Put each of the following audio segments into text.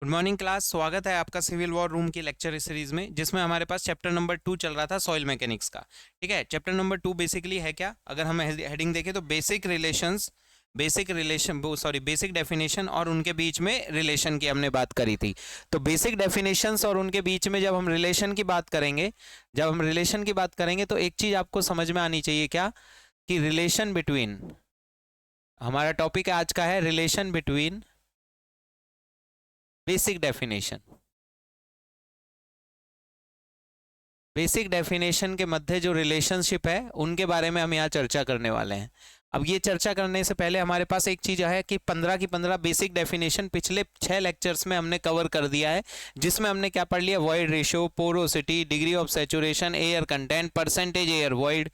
Good morning class. स्वागत है आपका सिविल वॉर रूम की लेक्चर सीरीज में, जिसमें हमारे पास चैप्टर नंबर 2 चल रहा था, सॉइल मैकेनिक्स का। ठीक है, चैप्टर नंबर 2 बेसिकली है क्या, अगर हम हेडिंग देखें तो बेसिक डेफिनेशन और उनके बीच में रिलेशन की हमने बात करी थी। तो बेसिक डेफिनेशंस और उनके बीच में जब हम रिलेशन की बात करेंगे तो एक चीज आपको समझ में आनी चाहिए क्या, कि रिलेशन बिटवीन, हमारा टॉपिक आज का है relation between basic definition, basic definition के मध्य जो रिलेशनशिप है उनके बारे में हम यहाँ चर्चा करने वाले हैं। अब ये चर्चा करने से पहले हमारे पास एक चीज है कि 15 की 15 बेसिक डेफिनेशन पिछले 6 लेक्चर्स में हमने कवर कर दिया है, जिसमें हमने क्या पढ़ लिया, void ratio, porosity, degree of saturation, air content, percentage air void,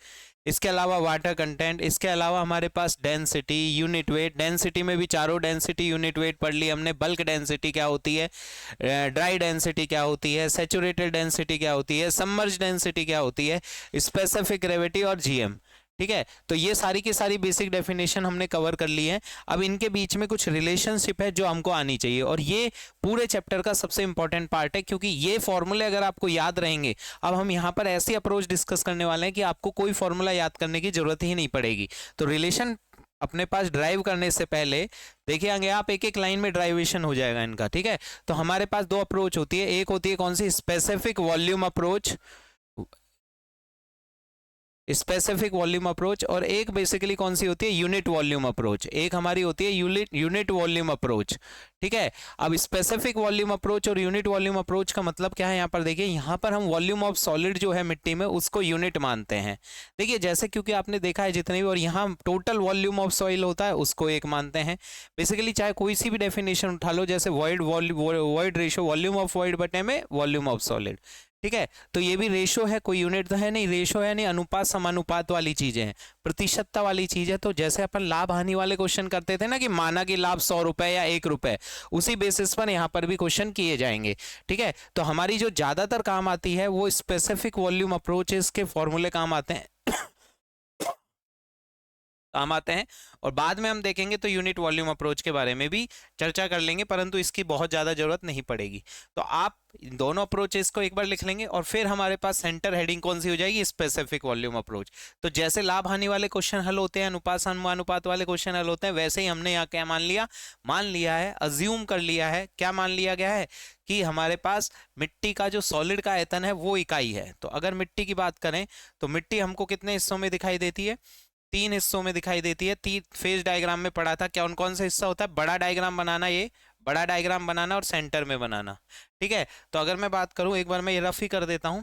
इसके अलावा वाटर कंटेंट, इसके अलावा हमारे पास डेंसिटी, यूनिट वेट, डेंसिटी में भी चारों डेंसिटी यूनिट वेट पढ़ ली हमने, बल्क डेंसिटी क्या होती है, ड्राई डेंसिटी क्या होती है, सैचुरेटेड डेंसिटी क्या होती है, सबमर्ज डेंसिटी क्या होती है, स्पेसिफिक ग्रेविटी और जीएम। ठीक है, तो ये सारी की सारी बेसिक डेफिनेशन हमने कवर कर ली है। अब इनके बीच में कुछ रिलेशनशिप है जो हमको आनी चाहिए, और ये पूरे चैप्टर का सबसे इंपॉर्टेंट पार्ट है, क्योंकि ये फॉर्मूले अगर आपको याद रहेंगे, अब हम यहाँ पर ऐसी अप्रोच डिस्कस करने वाले हैं कि आपको कोई फॉर्मूला याद करने की जरूरत ही नहीं पड़ेगी। तो रिलेशन अपने पास ड्राइव करने से पहले देखिए आगे आप एक एक लाइन में ड्राइवेशन हो जाएगा इनका। ठीक है, तो हमारे पास दो अप्रोच होती है, एक होती है कौन सी, specific volume approach, specific volume approach, और एक बेसिकली कौन सी होती है, यूनिट वॉल्यूम अप्रोच। एक हमारी होती है यूनिट वॉल्यूम अप्रोच। ठीक है, अब स्पेसिफिक वॉल्यूम अप्रोच और यूनिट वॉल्यूम अप्रोच का मतलब क्या है, यहाँ पर देखिए, यहाँ पर हम वॉल्यूम ऑफ सॉलिड जो है मिट्टी में उसको यूनिट मानते हैं। देखिए जैसे, क्योंकि आपने देखा है जितने भी, और यहाँ टोटल वॉल्यूम ऑफ सॉइल होता है उसको एक मानते हैं। बेसिकली चाहे कोई सी भी डेफिनेशन उठा लो, जैसे void ratio, volume of void बटे में वॉल्यूम ऑफ सॉलिड। ठीक है, तो ये भी रेशो है, कोई यूनिट तो है नहीं, रेशो है नहीं, अनुपात समानुपात वाली चीजें हैं, प्रतिशतता वाली चीज है। तो जैसे अपन लाभ हानि वाले क्वेश्चन करते थे ना, कि माना कि लाभ 100 रुपए या 1 रुपए, उसी बेसिस पर यहाँ पर भी क्वेश्चन किए जाएंगे। ठीक है, तो हमारी जो ज्यादातर काम आती है वो स्पेसिफिक वॉल्यूम अप्रोचेस के फॉर्मूले काम आते हैं, और बाद में हम देखेंगे तो यूनिट वॉल्यूम अप्रोच के बारे में भी चर्चा कर लेंगे, परंतु इसकी बहुत ज़्यादा जरूरत नहीं पड़ेगी। तो आप इन दोनों अप्रोचेस को एक बार लिख लेंगे, और फिर हमारे पास सेंटर हेडिंग कौन सी हो जाएगी, स्पेसिफिक वॉल्यूम अप्रोच। तो जैसे लाभ हानि वाले क्वेश्चन हल होते हैं, अनुपात समानुपात वाले क्वेश्चन हल होते हैं, वैसे ही हमने यहाँ क्या मान लिया है, अज्यूम कर लिया है, क्या मान लिया गया है, कि हमारे पास मिट्टी का जो सॉलिड का आयतन है वो इकाई है। तो अगर मिट्टी की बात करें तो मिट्टी हमको कितने हिस्सों में दिखाई देती है, 3 हिस्सों में दिखाई देती है। 3 फेज डायग्राम में पढ़ा था, कौन कौन सा हिस्सा होता है, बड़ा डायग्राम बनाना, ये बड़ा डायग्राम बनाना और सेंटर में बनाना। ठीक है, तो अगर मैं बात करूं, एक बार मैं ये रफ ही कर देता हूं,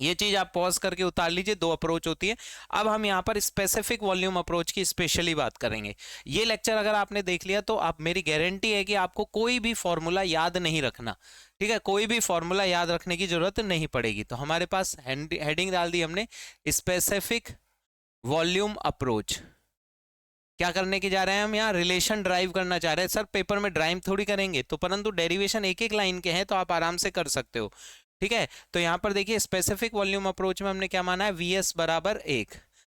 ये चीज आप पॉज करके उतार लीजिए, दो अप्रोच होती है। अब हम यहाँ पर स्पेसिफिक वॉल्यूम अप्रोच की स्पेशली बात करेंगे। ये लेक्चर अगर आपने देख लिया तो आप, मेरी गारंटी है कि आपको कोई भी फॉर्मूला याद नहीं रखना। ठीक है, कोई भी फॉर्मूला याद रखने की जरूरत नहीं पड़ेगी। तो हमारे पास हेडिंग डाल दी हमने, स्पेसिफिक वॉल्यूम अप्रोच। क्या करने की जा रहे हैं हम, यहाँ रिलेशन ड्राइव करना चाह रहे हैं। सर पेपर में ड्राइव थोड़ी करेंगे, तो परंतु डेरिवेशन एक एक लाइन के हैं तो आप आराम से कर सकते हो। ठीक है, तो यहाँ पर देखिए स्पेसिफिक वॉल्यूम अप्रोच में हमने क्या माना है, वीएस बराबर 1।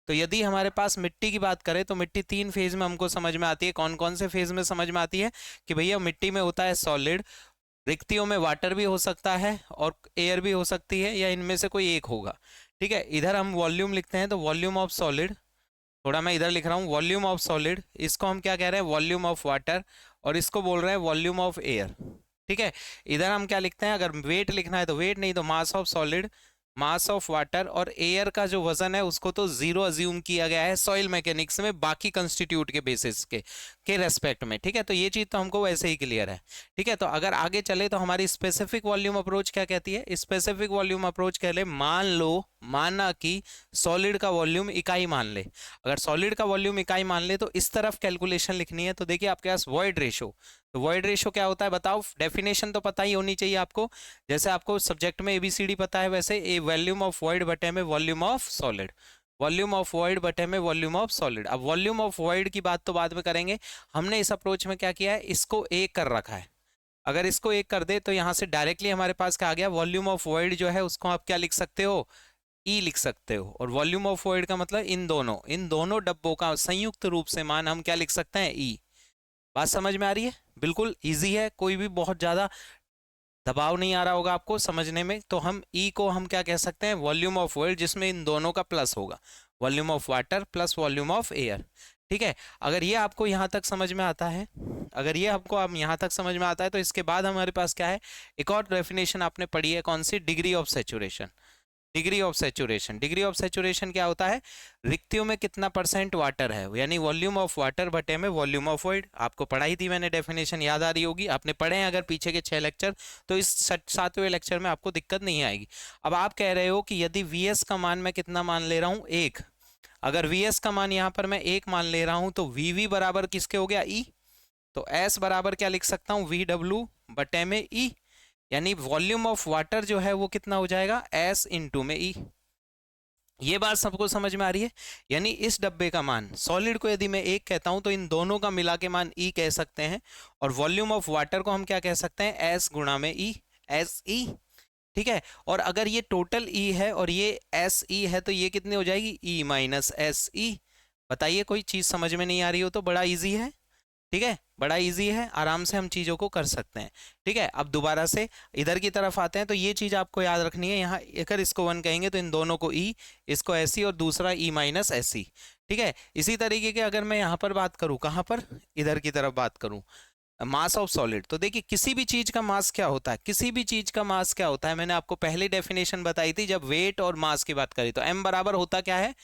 तो यदि हमारे पास मिट्टी की बात करें तो मिट्टी 3 फेज में हमको समझ में आती है। कौन कौन से फेज में समझ में आती है, कि भैया मिट्टी में होता है सॉलिड, रिक्तियों में वाटर भी हो सकता है और एयर भी हो सकती है, या इनमें से कोई एक होगा। ठीक है, इधर हम वॉल्यूम लिखते हैं तो वॉल्यूम ऑफ सॉलिड, थोड़ा मैं इधर लिख रहा हूँ वॉल्यूम ऑफ सॉलिड, इसको हम क्या कह रहे हैं, वॉल्यूम ऑफ वाटर, और इसको बोल रहे हैं वॉल्यूम ऑफ एयर। ठीक है, इधर हम क्या लिखते हैं, अगर वेट लिखना है तो वेट, नहीं तो mass of solid, mass of water, और एयर का जो वजन है उसको तो 0 अज्यूम किया गया है सॉइल मैकेनिक्स में, बाकी कंस्टिट्यूट के बेसिस के रेस्पेक्ट में। ठीक है, तो ये चीज तो हमको वैसे ही क्लियर है। ठीक है, तो अगर आगे चले तो हमारी स्पेसिफिक वॉल्यूम अप्रोच क्या कहती है, स्पेसिफिक वॉल्यूम अप्रोच कह ले, मान लो, माना कि सॉलिड का वॉल्यूम इकाई मान ले। अगर सॉलिड का वॉल्यूम इकाई मान ले तो इस तरफ कैलकुलेशन लिखनी है। तो देखिए आपके पास वॉइड रेशो, तो वॉइड रेशो क्या होता है बताओ, डेफिनेशन तो पता ही होनी चाहिए आपको, जैसे आपको सब्जेक्ट में एबीसीडी पता है वैसे, ए वॉल्यूम ऑफ वॉइड बटे में volume of solid, volume of void बटे में वॉल्यूम ऑफ सॉलिड। अब वॉल्यूम ऑफ वॉइड की बात तो बाद में करेंगे, हमने इस अप्रोच में क्या किया है, इसको एक कर रखा है। अगर इसको एक कर दे तो यहाँ से डायरेक्टली हमारे पास क्या आ गया, वॉल्यूम ऑफ वॉइड जो है उसको आप क्या लिख सकते हो, ई लिख सकते हो, और वॉल्यूम ऑफ वॉइड का मतलब इन दोनों डब्बों का संयुक्त रूप से मान हम क्या लिख सकते हैं, ई। बात समझ में आ रही है? बिल्कुल इजी है, कोई भी बहुत ज्यादा दबाव नहीं आ रहा होगा आपको समझने में। तो हम ई को हम क्या कह सकते हैं, वॉल्यूम ऑफ वर्ल्ड, जिसमें इन दोनों का प्लस होगा, volume of water plus volume of air. ठीक है, अगर ये आपको यहाँ तक समझ में आता है, अगर ये आपको अब यहाँ तक समझ में आता है, तो इसके बाद हमारे पास क्या है, एक और डेफिनेशन आपने पढ़ी है, कौन सी, degree of saturation. Degree of saturation, degree of saturation क्या होता है, रिक्तियों में कितना परसेंट वाटर है, यानी वॉल्यूम ऑफ वाटर बटे में वॉल्यूम ऑफ वॉइड। आपको पढ़ाई थी मैंने डेफिनेशन, याद आ रही होगी, आपने पढ़े हैं अगर पीछे के 6 लेक्चर, तो इस 7वें लेक्चर में आपको दिक्कत नहीं आएगी। अब आप कह रहे हो कि यदि वी एस का मान मैं कितना मान ले रहा हूँ, 1, अगर वी एस का मान यहाँ पर मैं 1 मान ले रहा हूँ, तो वी वी बराबर किसके हो गया, ई। तो एस बराबर क्या लिख सकता हूँ, वी डब्ल्यू बटे में ई, यानी वॉल्यूम ऑफ वाटर जो है वो कितना हो जाएगा, एस इंटू में ई। ये बात सबको समझ में आ रही है? यानी इस डब्बे का मान, सॉलिड को यदि मैं 1 कहता हूं, तो इन दोनों का मिला के मान ई कह सकते हैं, और वॉल्यूम ऑफ वाटर को हम क्या कह सकते हैं, एस गुणा में ई, एस ई। ठीक है, और अगर ये टोटल ई है और ये एस ई है, तो ये कितनी हो जाएगी, ई माइनस एस ई। बताइए, कोई चीज समझ में नहीं आ रही हो तो बड़ा इजी है। ठीक है, बड़ा इजी है, आराम से हम चीज़ों को कर सकते हैं। ठीक है, अब दोबारा से इधर की तरफ आते हैं, तो ये चीज़ आपको याद रखनी है, यहाँ अगर इसको 1 कहेंगे तो इन दोनों को ई, इसको ऐसी, और दूसरा ई माइनस ऐसी। ठीक है, इसी तरीके के अगर मैं यहाँ पर बात करूँ, कहाँ पर, इधर की तरफ बात करूँ, मास ऑफ सॉलिड, तो देखिए किसी भी चीज का मास क्या होता है, किसी भी चीज का मास क्या होता है, मैंने आपको पहले डेफिनेशन बताई थी जब वेट और मास की बात करी, तो एम बराबर होता क्या है,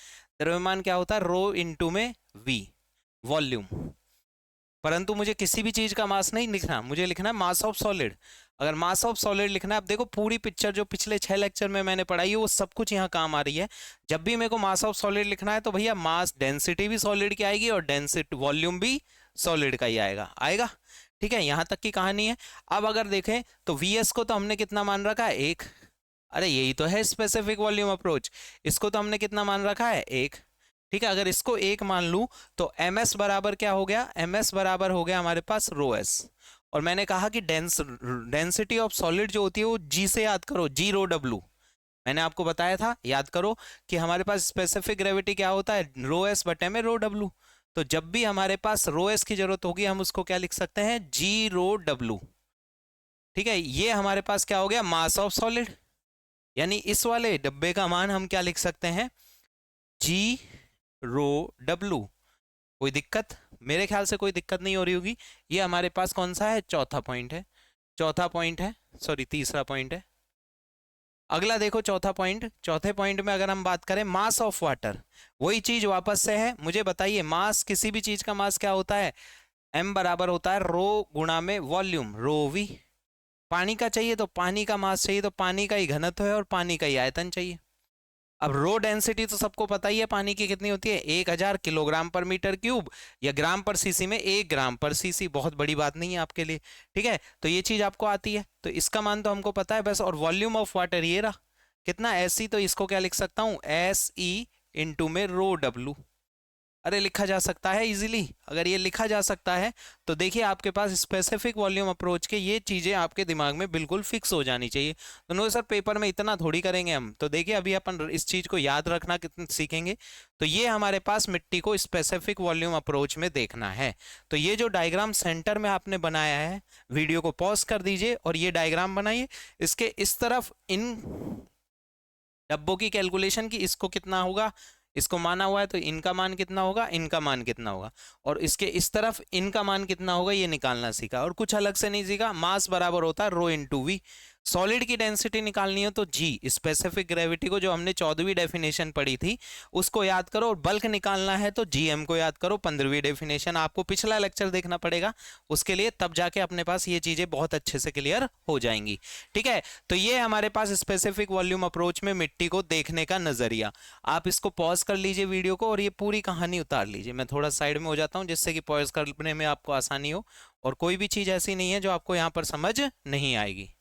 द्रव्यमान क्या होता है, रो इंटू में वी, वॉल्यूम। परंतु मुझे किसी भी चीज का मास नहीं लिखना, मुझे लिखना है मास ऑफ सॉलिड। अगर मास ऑफ सॉलिड लिखना है, अब देखो पूरी पिक्चर जो पिछले 6 लेक्चर में मैंने पढ़ाई है वो सब कुछ यहाँ काम आ रही है। जब भी मेरे को मास ऑफ सॉलिड लिखना है, तो भैया मास डेंसिटी भी सॉलिड की आएगी और डेंसिटी वॉल्यूम भी सॉलिड का ही आएगा, आएगा। ठीक है, यहाँ तक की कहानी है। अब अगर देखें तो वीएस को तो हमने कितना मान रखा है, 1। अरे यही तो है स्पेसिफिक वॉल्यूम अप्रोच, इसको तो हमने कितना मान रखा है, 1। ठीक है, अगर इसको 1 मान लूं, तो एम एस बराबर क्या हो गया, एम एस बराबर हो गया हमारे पास रो एस। और मैंने कहा कि डेंसिटी ऑफ सॉलिड जो होती है वो जी से याद करो, जी रो डब्लू। मैंने आपको बताया था, याद करो कि हमारे पास स्पेसिफिक ग्रेविटी क्या होता है, रो एस बटे में रो डब्लू। तो जब भी हमारे पास रो एस की जरूरत होगी, हम उसको क्या लिख सकते हैं, जी रो डब्लू। ठीक है, ये हमारे पास क्या हो गया, मास ऑफ सॉलिड। यानी इस वाले डब्बे का मान हम क्या लिख सकते हैं, जी रो डब्लू। कोई दिक्कत? मेरे ख्याल से कोई दिक्कत नहीं हो रही होगी। ये हमारे पास कौन सा है, चौथा पॉइंट है, चौथा पॉइंट है, सॉरी तीसरा पॉइंट है। अगला देखो चौथा पॉइंट, चौथे पॉइंट में अगर हम बात करें मास ऑफ वाटर, वही चीज वापस से है, मुझे बताइए मास, किसी भी चीज का मास क्या होता है, एम बराबर होता है रो गुणा में वॉल्यूम, रो वी। पानी का चाहिए तो पानी का मास चाहिए, तो पानी का ही घनत्व है और पानी का ही आयतन चाहिए। अब रो डेंसिटी तो सबको पता ही है पानी की कितनी होती है, 1000 किलोग्राम पर मीटर क्यूब, या ग्राम पर सीसी में 1 ग्राम पर सीसी, बहुत बड़ी बात नहीं है आपके लिए। ठीक है, तो ये चीज आपको आती है, तो इसका मान तो हमको पता है बस। और वॉल्यूम ऑफ वाटर ये रहा कितना, एस, तो इसको क्या लिख सकता हूँ, एस ई इंटू में रो डब्लू। अरे लिखा जा सकता है इजीली, अगर ये लिखा जा सकता है तो देखिए आपके पास स्पेसिफिक वॉल्यूम अप्रोच के ये चीजें आपके दिमाग में बिल्कुल फिक्स हो जानी चाहिए। तो नो सर पेपर में इतना थोड़ी करेंगे हम, तो देखिए अभी अपन इस चीज को याद रखना कितना सीखेंगे। तो ये हमारे पास मिट्टी को स्पेसिफिक वॉल्यूम अप्रोच में देखना है। तो ये जो डायग्राम सेंटर में आपने बनाया है, वीडियो को पॉज कर दीजिए और ये डायग्राम बनाइए। इसके इस तरफ इन डब्बों की कैलकुलेशन की, इसको कितना होगा, इसको माना हुआ है तो इनका मान कितना होगा, इनका मान कितना होगा, और इसके इस तरफ इनका मान कितना होगा, ये निकालना सीखा और कुछ अलग से नहीं सीखा। मास बराबर होता है रो इंटू वी। सॉलिड की डेंसिटी निकालनी हो तो जी, स्पेसिफिक ग्रेविटी को जो हमने 14वीं डेफिनेशन पढ़ी थी उसको याद करो, और बल्क निकालना है तो जीएम को याद करो, 15वीं डेफिनेशन। आपको पिछला लेक्चर देखना पड़ेगा उसके लिए, तब जाके अपने पास ये चीजें बहुत अच्छे से क्लियर हो जाएंगी। ठीक है, तो ये हमारे पास स्पेसिफिक वॉल्यूम अप्रोच में मिट्टी को देखने का नजरिया। आप इसको पॉज कर लीजिए वीडियो को और ये पूरी कहानी उतार लीजिए। मैं थोड़ा साइड में हो जाता हूं जिससे कि पॉज करने में आपको आसानी हो, और कोई भी चीज ऐसी नहीं है जो आपको यहाँ पर समझ नहीं आएगी।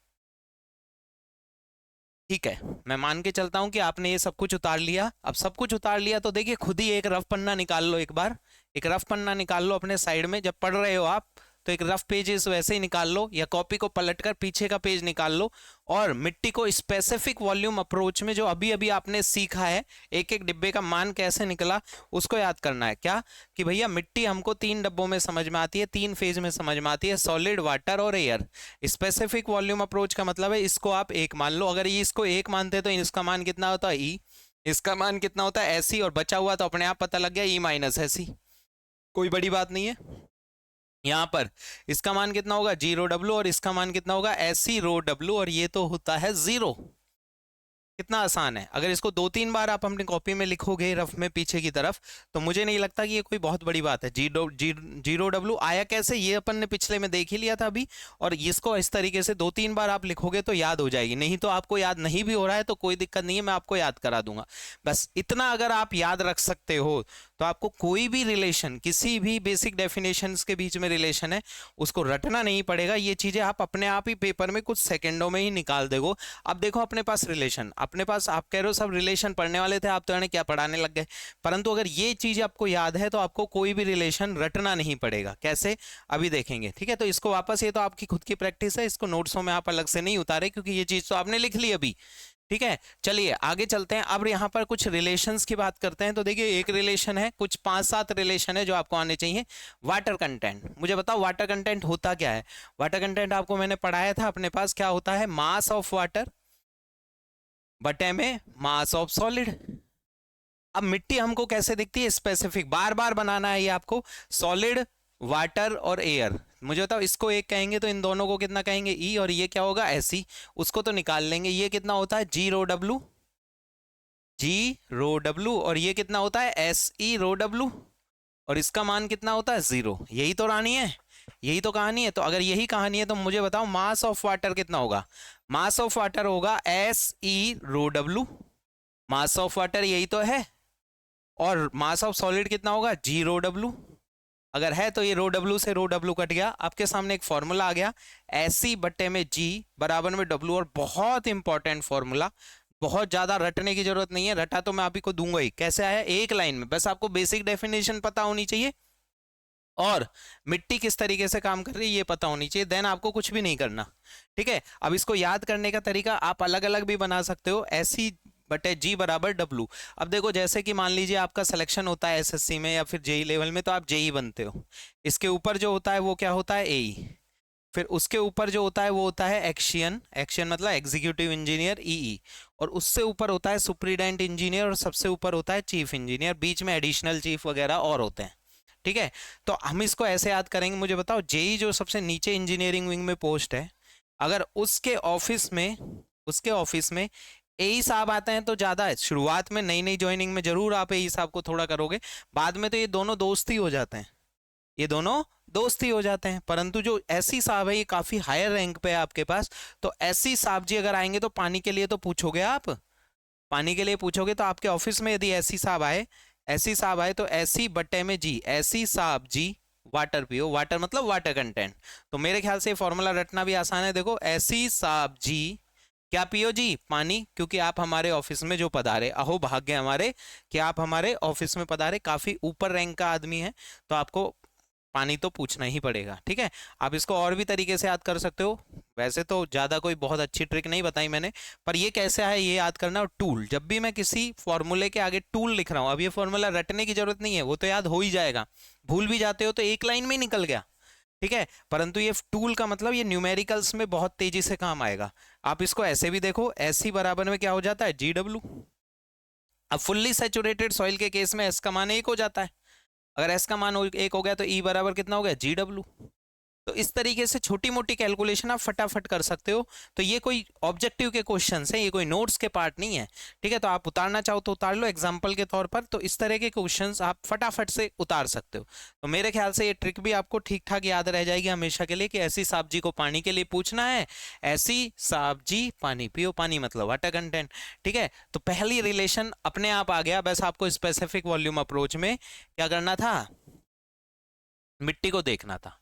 ठीक है, मैं मान के चलता हूं कि आपने ये सब कुछ उतार लिया। अब सब कुछ उतार लिया तो देखिए खुद ही एक रफ पन्ना निकाल लो, एक बार एक रफ पन्ना निकाल लो अपने साइड में, जब पढ़ रहे हो आप तो एक रफ पेजेस वैसे ही निकाल लो या कॉपी को पलटकर पीछे का पेज निकाल लो और मिट्टी को स्पेसिफिक वॉल्यूम अप्रोच में जो अभी अभी आपने सीखा है एक एक डिब्बे का मान कैसे निकला उसको याद करना है। क्या कि भैया मिट्टी हमको 3 डब्बों में समझ में आती है, 3 फेज में समझ में आती है, सॉलिड, वाटर और एयर। स्पेसिफिक वॉल्यूम अप्रोच का मतलब है इसको आप 1 मान लो। अगर ये इसको 1 मानते तो इसका मान कितना होता है ई, इसका मान कितना होता है एसी, और बचा हुआ तो अपने आप पता लग गया ई माइनस एसी, कोई बड़ी बात नहीं है। यहां पर इसका मान कितना होगा जी रो डब्ल्यू और इसका मान कितना होगा एसी रो डब्ल्यू, और ये तो होता है 0। कितना आसान है। अगर इसको 2-3 बार आप अपनी कॉपी में लिखोगे रफ में पीछे की तरफ तो मुझे नहीं लगता कि ये कोई बहुत बड़ी बात है। जीरो डब्ल्यू आया कैसे ये अपन ने पिछले में देख ही लिया था अभी, और इसको इस तरीके से 2-3 बार आप लिखोगे तो याद हो जाएगी। नहीं तो आपको याद नहीं भी हो रहा है तो कोई दिक्कत नहीं है, मैं आपको याद करा दूंगा। बस इतना अगर आप याद रख सकते हो तो आपको कोई भी रिलेशन, किसी भी बेसिक डेफिनेशंस के बीच में रिलेशन है उसको रटना नहीं पड़ेगा। ये चीजें आप अपने आप ही पेपर में कुछ सेकंडों में ही निकाल देगो। अब देखो अपने पास रिलेशन, अपने पास आप कह रहे हो सब रिलेशन पढ़ने वाले थे, आप तो यानी क्या पढ़ाने लग गए। परंतु अगर ये चीज आपको याद है तो आपको कोई भी रिलेशन रटना नहीं पड़ेगा। कैसे अभी देखेंगे, ठीक है। तो इसको वापस, ये तो आपकी खुद की प्रैक्टिस है, इसको नोट्सों में आप अलग से नहीं उतारे क्योंकि ये चीज तो आपने लिख ली अभी, ठीक है। चलिए आगे चलते हैं। अब यहाँ पर कुछ रिलेशंस की बात करते हैं। तो देखिए एक रिलेशन है, कुछ 5-7 रिलेशन है जो आपको आने चाहिए। वाटर कंटेंट, मुझे बताओ वाटर कंटेंट होता क्या है। वाटर कंटेंट आपको मैंने पढ़ाया था अपने पास, क्या होता है मास ऑफ वाटर बटे में मास ऑफ सॉलिड। अब मिट्टी हमको कैसे दिखती है स्पेसिफिक, बार बार बनाना है ये आपको, सॉलिड, वाटर और एयर। मुझे बताओ इसको एक कहेंगे तो इन दोनों को कितना कहेंगे ई, और ये क्या होगा एसी, उसको तो निकाल लेंगे। ये कितना होता है जी रो डब्ल्यू, जी रो डब्ल्यू, और ये कितना होता है एस ई रो डब्ल्यू, और इसका मान कितना होता है 0। यही तो रानी है, यही तो कहानी है। तो अगर यही कहानी है तो मुझे बताओ मास ऑफ वाटर कितना होगा। मास ऑफ वाटर होगा S E row W, mass of water यही तो है। और मास ऑफ सॉलिड कितना होगा जी रो डब्ल्यू। अगर है तो ये रो डब्ल्यू से रो डब्ल्यू कट गया, आपके सामने एक फॉर्मूला आ गया एसी बट्टे में जी बराबर में डब्ल्यू। और बहुत इंपॉर्टेंट फॉर्मूला, बहुत ज्यादा रटने की जरूरत नहीं है, रटा तो मैं आप ही को दूंगा ही। कैसे आया एक लाइन में, बस आपको बेसिक डेफिनेशन पता होनी चाहिए और मिट्टी किस तरीके से काम कर रही है ये पता होनी चाहिए, देन आपको कुछ भी नहीं करना, ठीक है। अब इसको याद करने का तरीका आप अलग अलग भी बना सकते हो, एसी बटे जी बराबर डब्लू। अब देखो जैसे कि मान लीजिए आपका सिलेक्शन होता है एसएससी में या फिर जेई लेवल में, तो आप जेई बनते हो, इसके ऊपर जो होता है वो क्या होता है एई, फिर उसके ऊपर जो होता है वो होता है एक्शियन, एक्शियन मतलब एग्जीक्यूटिव इंजीनियर ईई, और उससे ऊपर होता है सुप्रीडेंट इंजीनियर, और सबसे ऊपर होता है चीफ इंजीनियर, बीच में एडिशनल चीफ वगैरह और होते हैं, ठीक है। तो हम इसको ऐसे याद करेंगे। मुझे बताओ जेई जो सबसे नीचे इंजीनियरिंग विंग में पोस्ट है, अगर उसके ऑफिस में एई साहब आते हैं तो ज्यादा है। शुरुआत में नई नई ज्वाइनिंग में जरूर आप एई साहब को थोड़ा करोगे, बाद में तो ये दोनों दोस्त ही हो जाते हैं, ये दोनों दोस्त ही हो जाते हैं। परंतु जो एससी साहब है ये काफी हायर रैंक पे है आपके पास, तो एससी साहब जी अगर आएंगे तो पानी के लिए तो पूछोगे आप, पानी के लिए पूछोगे तो आपके ऑफिस में यदि एससी साहब आए तो एससी बट्टे में जी, एससी साहब जी वाटर पियो, वाटर मतलब वाटर कंटेंट। तो मेरे ख्याल से फॉर्मूला रटना भी आसान है। देखो एससी साहब जी क्या पियो जी, पानी, क्योंकि आप हमारे ऑफिस में जो पधारे, अहो भाग्य हमारे कि आप हमारे ऑफिस में पधारे, काफी ऊपर रैंक का आदमी है तो आपको पानी तो पूछना ही पड़ेगा, ठीक है। आप इसको और भी तरीके से याद कर सकते हो, वैसे तो ज्यादा कोई बहुत अच्छी ट्रिक नहीं बताई मैंने, पर ये कैसे है ये याद करना। और टूल, जब भी मैं किसी फॉर्मूले के आगे टूल लिख रहा हूं, अब ये फॉर्मूला रटने की जरूरत नहीं है, वो तो याद हो ही जाएगा, भूल भी जाते हो तो एक लाइन में ही निकल गया, ठीक है। परंतु ये टूल का मतलब ये न्यूमेरिकल्स में बहुत तेजी से काम आएगा। आप इसको ऐसे भी देखो, एससी बराबर में क्या हो जाता है जी डब्ल्यू। अब फुल्ली सैचुरेटेड सॉइल के केस में एस का मान 1 हो जाता है, अगर एस का मान 1 हो गया तो ई बराबर कितना हो गया जी डब्ल्यू। तो इस तरीके से छोटी मोटी कैलकुलेशन आप फटाफट कर सकते हो। तो ये कोई ऑब्जेक्टिव के क्वेश्चंस हैं, ये कोई नोट्स के पार्ट नहीं है, ठीक है। तो आप उतारना चाहो तो उतार लो एग्जांपल के तौर पर, तो इस तरह के क्वेश्चंस आप फटाफट से उतार सकते हो। तो मेरे ख्याल से ये ट्रिक भी आपको ठीक ठाक याद रह जाएगी हमेशा के लिए कि ऐसी साहब जी को पानी के लिए पूछना है, ऐसी साहब जी पानी पियो, पानी मतलब वाटर कंटेंट, ठीक है। तो पहली रिलेशन अपने आप आ गया, बस आपको स्पेसिफिक वॉल्यूम अप्रोच में क्या करना था, मिट्टी को देखना था।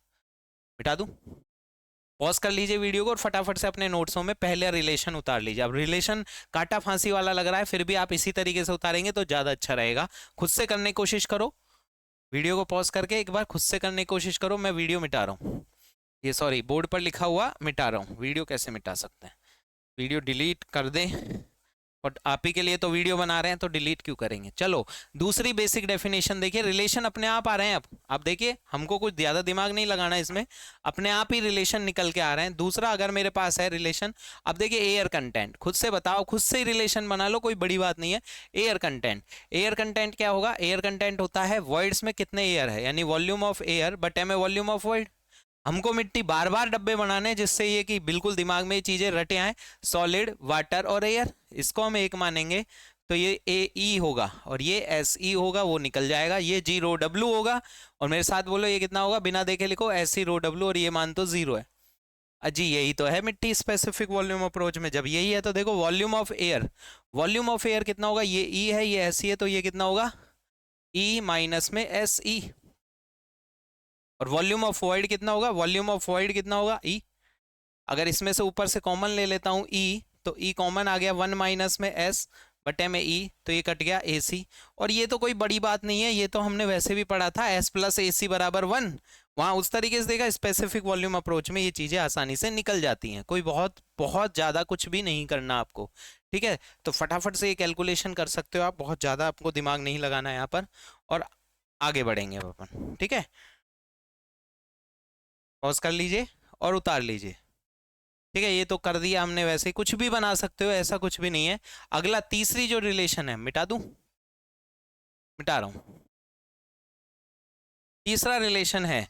मिटा दूं, पॉज कर लीजिए वीडियो को और फटाफट से अपने नोट्सों में पहले रिलेशन उतार लीजिए। अब रिलेशन कांटा फांसी वाला लग रहा है, फिर भी आप इसी तरीके से उतारेंगे तो ज्यादा अच्छा रहेगा। खुद से करने की कोशिश करो, वीडियो को पॉज करके एक बार खुद से करने की कोशिश करो। मैं वीडियो मिटा रहा हूं। ये सॉरी बोर्ड पर लिखा हुआ मिटा रहा हूँ, वीडियो कैसे मिटा सकते हैं, वीडियो डिलीट कर दें, और आप ही के लिए तो वीडियो बना रहे हैं तो डिलीट क्यों करेंगे। चलो दूसरी बेसिक डेफिनेशन देखिए, रिलेशन अपने आप आ रहे हैं। अब आप देखिए हमको कुछ ज्यादा दिमाग नहीं लगाना इसमें, अपने आप ही रिलेशन निकल के आ रहे हैं। दूसरा अगर मेरे पास है रिलेशन, अब देखिए एयर कंटेंट, खुद से बताओ, खुद से ही रिलेशन बना लो, कोई बड़ी बात नहीं है। एयर कंटेंट, एयर कंटेंट क्या होगा, एयर कंटेंट होता है वॉइड्स में कितने एयर है, यानी वॉल्यूम ऑफ एयर बटे में वॉल्यूम ऑफ वॉइड। हमको मिट्टी बार बार डब्बे बनाने हैं जिससे ये कि बिल्कुल दिमाग में ये चीजें रटे आए, सॉलिड, वाटर और एयर, इसको हम एक मानेंगे तो ये ए ई होगा और ये एस ई होगा, वो निकल जाएगा, ये जी रो डब्ल्यू होगा। और मेरे साथ बोलो ये कितना होगा, बिना देखे लिखो, एस सी रो डब्ल्यू, और ये मान तो जीरो है। अजी यही तो है मिट्टी स्पेसिफिक वॉल्यूम अप्रोच में, जब यही है तो देखो volume of air, volume of air कितना होगा, ये ई है, ये एस सी है, तो ये कितना होगा, ई माइनस में एस ई। और वॉल्यूम ऑफ वॉइड कितना होगा, वॉल्यूम ऑफ वॉइड कितना होगा, ई। अगर इसमें से ऊपर से कॉमन ले लेता हूं ई, तो ई कॉमन आ गया, वन माइनस में एस बटे में ई, तो ये कट गया ए सी। और ये तो कोई बड़ी बात नहीं है, ये तो हमने वैसे भी पढ़ा था, एस प्लस ए सी बराबर वन, वहां उस तरीके से देखा। स्पेसिफिक वॉल्यूम अप्रोच में ये चीजें आसानी से निकल जाती हैं, कोई बहुत बहुत ज्यादा कुछ भी नहीं करना आपको, ठीक है। तो फटाफट से ये कैलकुलेशन कर सकते हो आप, बहुत ज्यादा आपको दिमाग नहीं लगाना है यहाँ पर, और आगे बढ़ेंगे अब अपन, ठीक है। पॉज कर लीजिए और उतार लीजिए, ठीक है। ये तो कर दिया हमने, वैसे ही कुछ भी बना सकते हो, ऐसा कुछ भी नहीं है। अगला तीसरी जो रिलेशन है, मिटा दूं, मिटा रहा हूं। तीसरा रिलेशन है,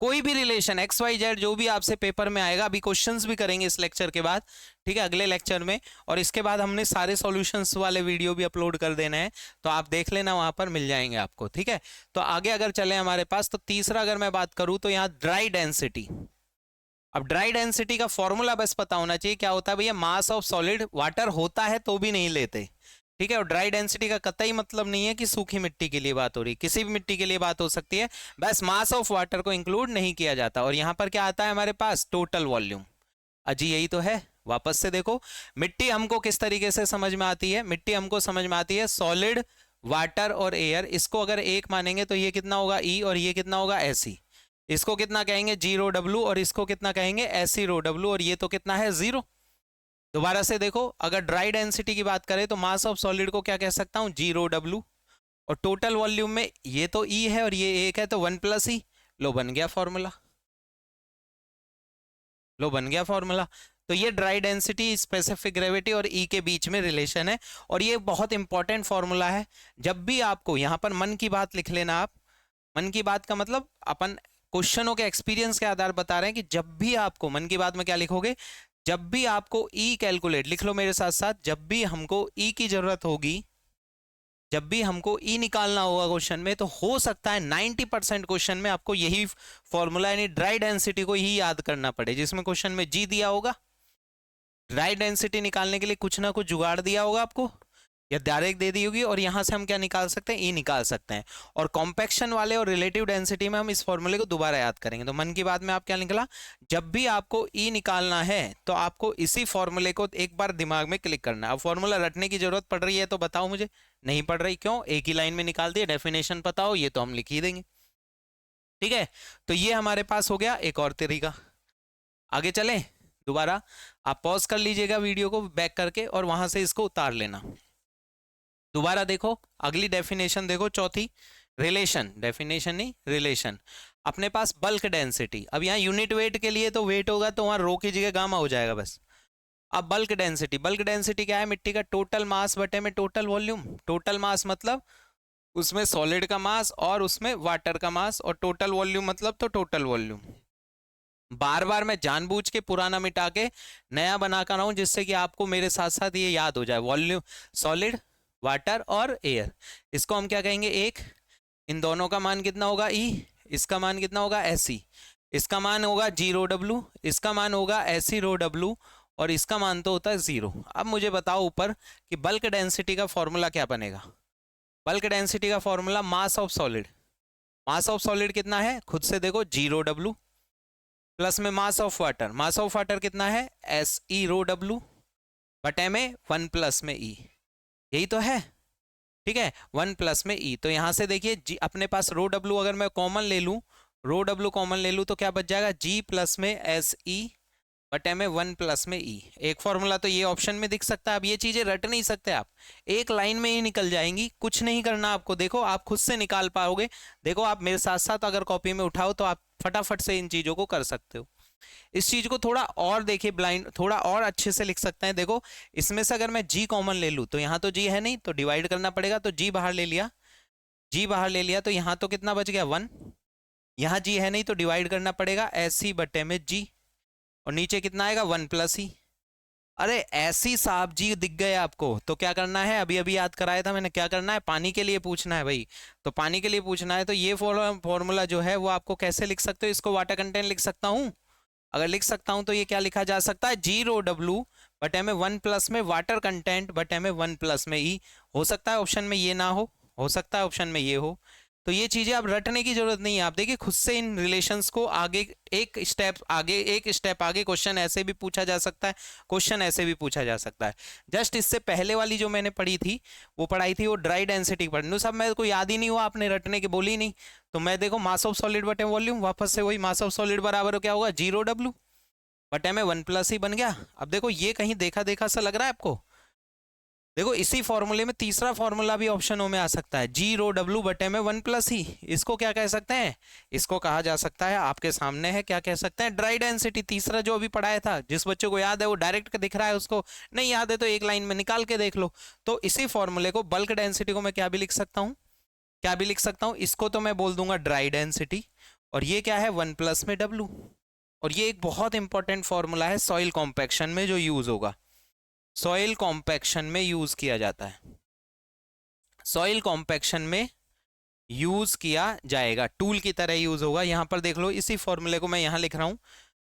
कोई भी रिलेशन एक्स वाई जेड जो भी आपसे पेपर में आएगा, अभी क्वेश्चंस भी करेंगे इस लेक्चर के बाद, ठीक है, अगले लेक्चर में। और इसके बाद हमने सारे सॉल्यूशंस वाले वीडियो भी अपलोड कर देने हैं, तो आप देख लेना, वहां पर मिल जाएंगे आपको, ठीक है। तो आगे अगर चले हमारे पास, तो तीसरा अगर मैं बात करूं तो यहाँ ड्राई डेंसिटी। अब ड्राई डेंसिटी का फॉर्मूला बस पता होना चाहिए, क्या होता है भैया, मास ऑफ सॉलिड, वाटर होता है तो भी नहीं लेते, ठीक है। और ड्राई डेंसिटी का कतई मतलब नहीं है कि सूखी मिट्टी के लिए बात हो रही, किसी भी मिट्टी के लिए बात हो सकती है, बस मास ऑफ वाटर को इंक्लूड नहीं किया जाता। और यहां पर क्या आता है हमारे पास, टोटल वॉल्यूम। अजी यही तो है, वापस से देखो, मिट्टी हमको किस तरीके से समझ में आती है, मिट्टी हमको समझ में आती है सॉलिड, वाटर और एयर, इसको अगर एक मानेंगे तो ये कितना होगा ई, और ये कितना होगा एस ई। इसको कितना कहेंगे, जी रो डब्ल्यू, और इसको कितना कहेंगे, एस सी रो डब्ल्यू, और ये तो कितना है, जीरो। दोबारा से देखो, अगर ड्राई डेंसिटी की बात करें तो मास ऑफ सॉलिड को क्या कह सकता हूं, जी रो डब्ल्यू, और टोटल वॉल्यूम में ये तो ई है और ये एक है, तो वन प्लस ई। लो बन गया फॉर्मूला, लो बन गया फॉर्मूला। तो ये ड्राई डेंसिटी, स्पेसिफिक ग्रेविटी और ई के बीच में रिलेशन है, और ये बहुत इंपॉर्टेंट फॉर्मूला है। जब भी आपको यहाँ पर मन की बात लिख लेना आप, मन की बात का मतलब अपन क्वेश्चनों के एक्सपीरियंस के आधार बता रहे हैं कि जब भी आपको मन की बात में क्या लिखोगे, जब भी आपको ई कैलकुलेट, लिख लो मेरे साथ साथ, जब भी हमको ई की जरूरत होगी, जब भी हमको ई निकालना होगा क्वेश्चन में, तो हो सकता है 90% क्वेश्चन में आपको यही फॉर्मूला यानी ड्राई डेंसिटी को ही याद करना पड़े, जिसमें क्वेश्चन में जी दिया होगा, ड्राई डेंसिटी निकालने के लिए कुछ ना कुछ जुगाड़ दिया होगा आपको, या डायरेक्ट दे दी होगी, और यहां से हम क्या निकाल सकते हैं, ई निकाल सकते हैं। और कॉम्पैक्शन वाले और रिलेटिव डेंसिटी में हम इस फॉर्मूले को दोबारा याद करेंगे। तो मन की बात में आप क्या निकला, जब भी आपको ई निकालना है तो आपको इसी फॉर्मूले को एक बार दिमाग में क्लिक करना है। अब फॉर्मूला रटने की जरूरत पड़ रही है तो बताओ मुझे, नहीं पड़ रही, क्यों, एक ही लाइन में निकाल दिया, डेफिनेशन पता हो ये तो हम लिख ही देंगे, ठीक है। तो ये हमारे पास हो गया एक और तरीका। आगे चले, दोबारा आप पॉज कर लीजिएगा वीडियो को बैक करके, और वहां से इसको उतार लेना। दोबारा देखो, अगली डेफिनेशन देखो, चौथी, रिलेशन, डेफिनेशन नहीं रिलेशन। अपने पास बल्क डेंसिटी, अब यहाँ यूनिट वेट के लिए तो वेट होगा तो वहां रो की जगह गामा हो जाएगा बस। अब बल्क डेंसिटी, बल्क डेंसिटी क्या है, मिट्टी का टोटल मास बटे में टोटल वॉल्यूम। टोटल मास मतलब उसमें सॉलिड का मास और उसमें वाटर का मास, और टोटल वॉल्यूम मतलब तो टोटल वॉल्यूम। बार बार मैं जानबूझ के पुराना मिटा के नया बना कर रहा हूं, जिससे कि आपको मेरे साथ साथ ये याद हो जाए, वॉल्यूम, सॉलिड, वाटर और एयर, इसको हम क्या कहेंगे, एक। इन दोनों का मान कितना होगा, ई, इसका मान कितना होगा, एस सी, इसका मान होगा जी रो डब्ल्यू, इसका मान होगा एस सी रो डब्ल्यू, और इसका मान तो होता है जीरो। अब मुझे बताओ ऊपर कि बल्क डेंसिटी का फॉर्मूला क्या बनेगा। बल्क डेंसिटी का formula mass of solid, mass of solid कितना है, खुद से देखो, जी रो डब्ल्यू, प्लस में मास of water, mass of water कितना है, एस ई रो डब्ल्यू, बटे में वन प्लस में ई, यही तो है, ठीक है, वन प्लस में ई। तो यहां से देखिए अपने पास रो डब्ल्यू अगर मैं कॉमन ले लूं रो डब्ल्यू कॉमन ले लूँ तो क्या बच जाएगा, जी प्लस में एस ई बटे में 1 प्लस में ई। एक फॉर्मूला तो ये ऑप्शन में दिख सकता है। अब ये चीजें रट नहीं सकते आप, एक लाइन में ही निकल जाएंगी, कुछ नहीं करना आपको। देखो आप खुद से निकाल पाओगे। देखो आप मेरे साथ साथ अगर कॉपी में उठाओ तो आप फटाफट से इन चीजों को कर सकते हो। इस चीज को थोड़ा और देखिए ब्लाइंड, थोड़ा और अच्छे से लिख सकते हैं। देखो इसमें से अगर मैं जी कॉमन ले लूँ तो यहाँ तो जी है नहीं, तो डिवाइड करना पड़ेगा। तो जी बाहर ले लिया, जी बाहर ले लिया, तो यहाँ तो कितना बच गया 1। यहाँ जी है नहीं तो डिवाइड करना पड़ेगा एस सी बटे में जी, और नीचे कितना आएगा 1 प्लस ही। अरे ऐसी साहब जी दिख गए आपको, तो क्या करना है, अभी अभी याद कराया था मैंने, क्या करना है, पानी के लिए पूछना है भाई। तो पानी के लिए पूछना है तो ये फॉर्मूला जो है वो आपको कैसे लिख सकते हो, इसको वाटर कंटेंट लिख सकता हूँ। अगर लिख सकता हूं तो ये क्या लिखा जा सकता है, जी रो डब्ल्यू बटे में 1 प्लस में वाटर कंटेंट बटे में 1 प्लस में ई। हो सकता है ऑप्शन में ये ना हो सकता है ऑप्शन में ये हो। तो ये चीजें आप रटने की जरूरत नहीं है। आप देखिए खुद से इन रिलेशंस को आगे एक स्टेप आगे क्वेश्चन ऐसे भी पूछा जा सकता है, क्वेश्चन ऐसे भी पूछा जा सकता है। जस्ट इससे पहले वाली जो मैंने पढ़ी थी वो पढ़ाई थी वो ड्राई डेंसिटी पढ़नी सब मेरे को याद ही नहीं हुआ, आपने रटने की बोली नहीं। तो मैं देखो मास ऑफ सॉलिड बटे वॉल्यूम, वापस से वही मास ऑफ सॉलिड बराबर क्या होगा, जीरो डब्ल्यू बटे में 1 प्लस ही बन गया। अब देखो ये कहीं देखा देखा सा लग रहा है आपको, देखो इसी फॉर्मूले में तीसरा फॉर्मूला भी ऑप्शनों में आ सकता है, जी रो डब्ल्यू बटे में 1 प्लस ही। इसको क्या कह सकते हैं, इसको कहा जा सकता है, आपके सामने है, क्या कह सकते हैं, ड्राई डेंसिटी। तीसरा जो अभी पढ़ाया था, जिस बच्चे को याद है वो डायरेक्ट दिख रहा है, उसको नहीं याद है तो एक लाइन में निकाल के देख लो। तो इसी फॉर्मूले को, बल्क डेंसिटी को मैं क्या भी लिख सकता हूँ, क्या भी लिख सकता हूँ, इसको तो मैं बोल दूंगा ड्राई डेंसिटी, और ये क्या है 1 प्लस में डब्ल्यू। और ये एक बहुत इंपॉर्टेंट फॉर्मूला है सॉइल कॉम्पैक्शन में जो यूज होगा, सॉइल कॉम्पैक्शन में यूज किया जाता है, सॉइल कॉम्पैक्शन में यूज किया जाएगा, टूल की तरह यूज होगा। यहां पर देख लो इसी फॉर्मूले को मैं यहां लिख रहा हूं,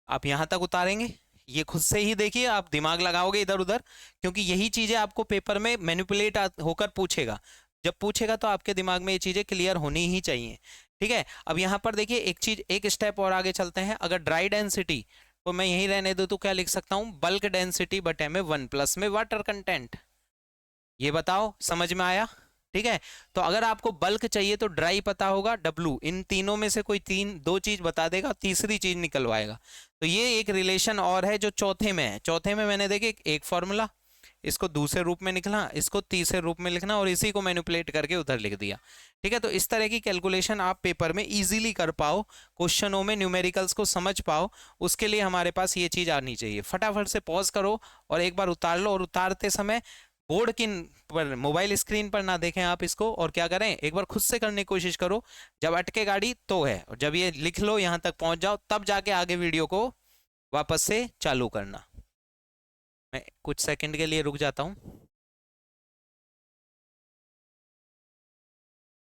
आप यहां तक उतारेंगे, ये खुद से ही देखिए, आप दिमाग लगाओगे इधर उधर, क्योंकि यही चीजें आपको पेपर में मैनिपुलेट होकर पूछेगा। जब पूछेगा तो आपके दिमाग में ये चीजें क्लियर होनी ही चाहिए। ठीक है, अब यहां पर देखिए एक चीज, एक स्टेप और आगे चलते हैं। अगर ड्राई डेंसिटी तो मैं यही रहने दूं तो क्या लिख सकता हूं, बल्क डेंसिटी बटे में 1 प्लस में वाटर कंटेंट। ये बताओ समझ में आया। ठीक है, तो अगर आपको बल्क चाहिए तो ड्राई पता होगा, डब्लू, इन तीनों में से कोई दो चीज बता देगा, तीसरी चीज निकलवाएगा। तो ये एक रिलेशन और है जो चौथे में है। चौथे में मैंने देखे एक फॉर्मूला, इसको दूसरे रूप में लिखना, इसको तीसरे रूप में लिखना, और इसी को मैनिपुलेट करके उधर लिख दिया। ठीक है, तो इस तरह की कैलकुलेशन आप पेपर में इजीली कर पाओ, क्वेश्चनों में न्यूमेरिकल्स को समझ पाओ, उसके लिए हमारे पास ये चीज आनी चाहिए। फटाफट से पॉज करो और एक बार उतार लो, और उतारते समय बोर्ड की पर, मोबाइल स्क्रीन पर ना देखें आप इसको, और क्या करें, एक बार खुद से करने की कोशिश करो। जब अटके गाड़ी तो है, और जब ये लिख लो यहां तक पहुंच जाओ तब जाके आगे वीडियो को वापस से चालू करना। मैं कुछ सेकंड के लिए रुक जाता हूं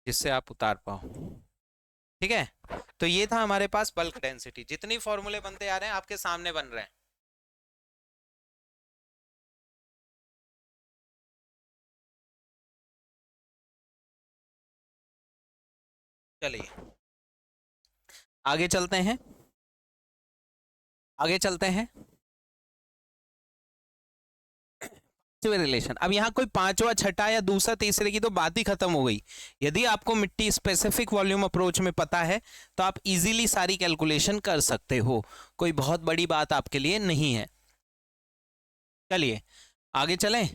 जिससे आप उतार पाओ। ठीक है, तो ये था हमारे पास बल्क डेंसिटी। जितनी फॉर्मूले बनते आ रहे हैं आपके सामने बन रहे हैं। चलिए आगे चलते हैं, आगे चलते हैं रिलेशन। अब यहाँ कोई पांचवा छठा या दूसरा तीसरे की तो बात ही खत्म हो गई। यदि आपको मिट्टी स्पेसिफिक वॉल्यूम अप्रोच में पता है तो आप इजीली सारी कैलकुलेशन कर सकते हो, कोई बहुत बड़ी बात आपके लिए नहीं है। चलिए आगे चलें,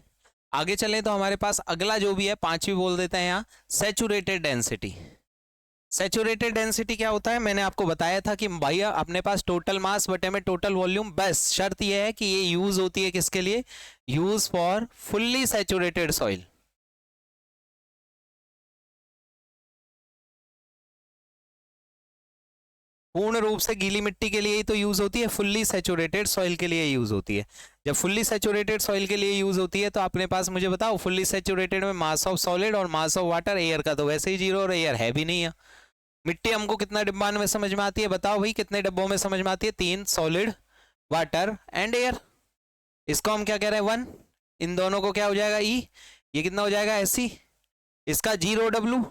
आगे चलें तो हमारे पास अगला जो भी है, पांचवी बोल देते हैं यहाँ, सैचुरेटेड डेंसिटी। सैचुरेटेड डेंसिटी क्या होता है, मैंने आपको बताया था कि भैया अपने पास टोटल मास बटे में टोटल वॉल्यूम, बस शर्त यह है कि ये यूज होती है किसके लिए, use for fully saturated soil. पूर्ण रूप से गीली मिट्टी के लिए ही तो यूज होती है, फुल्ली सैचुरेटेड सॉइल के लिए यूज होती है। जब फुल्ली सैचुरेटेड सॉइल के लिए यूज होती है तो अपने पास, मुझे बताओ, फुल्ली सैचुरेटेड में मास ऑफ सॉलिड और मास ऑफ वाटर, एयर का तो वैसे ही जीरो, और एयर है भी नहीं है। मिट्टी हमको कितना डिब्बा में समझ में आती है, बताओ भाई कितने डब्बों में समझ में आती है, 3, सॉलिड, वाटर एंड एयर। इसको हम क्या कह रहे हैं, 1। इन दोनों को क्या हो जाएगा, ई, ये कितना हो जाएगा, एस, इसका जीरो डब्लू,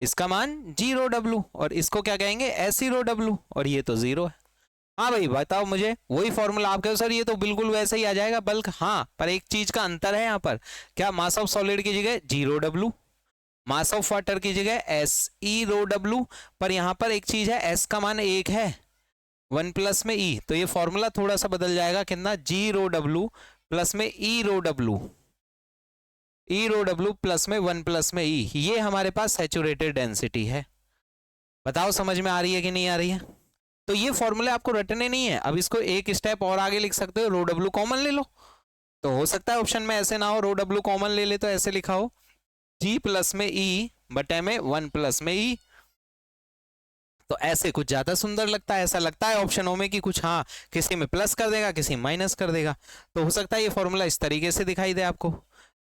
इसका मान जीरो डब्लू, और इसको क्या कहेंगे, एस रो डब्लू, और ये तो जीरो है। हाँ भाई बताओ मुझे, वही फॉर्मूला आप कहो सर ये तो बिल्कुल वैसे ही आ जाएगा बल्क, हाँ पर एक चीज का अंतर है यहाँ पर, क्या, मास ऑफ सॉलिड की जगह zero W, mass of water की जगह एस ई रो डब्ल्यू, पर यहां पर एक चीज है, एस का मान 1 है, 1 प्लस में ई, तो ये फॉर्मूला थोड़ा सा बदल जाएगा, कितना, जी रो डब्ल्यू प्लस में ई रो डब्ल्यू, ई रो डब्ल्यू प्लस में 1 प्लस में ई, ये हमारे पास सैचुरेटेड डेंसिटी है। बताओ समझ में आ रही है कि नहीं आ रही है? तो ये फॉर्मूले आपको रटने नहीं है, अब इसको एक स्टेप और आगे लिख सकते हो, रो डब्ल्यू कॉमन ले लो, तो हो सकता है ऑप्शन में ऐसे ना हो, रो डब्ल्यू कॉमन ले ले तो ऐसे लिखा हो, जी प्लस में ई बटे में 1 प्लस में ई, तो ऐसे कुछ ज्यादा सुंदर लगता है, ऐसा लगता है ऑप्शनों में कि कुछ हाँ किसी में प्लस कर देगा किसी में माइनस कर देगा, तो हो सकता है ये फॉर्मूला इस तरीके से दिखाई दे आपको।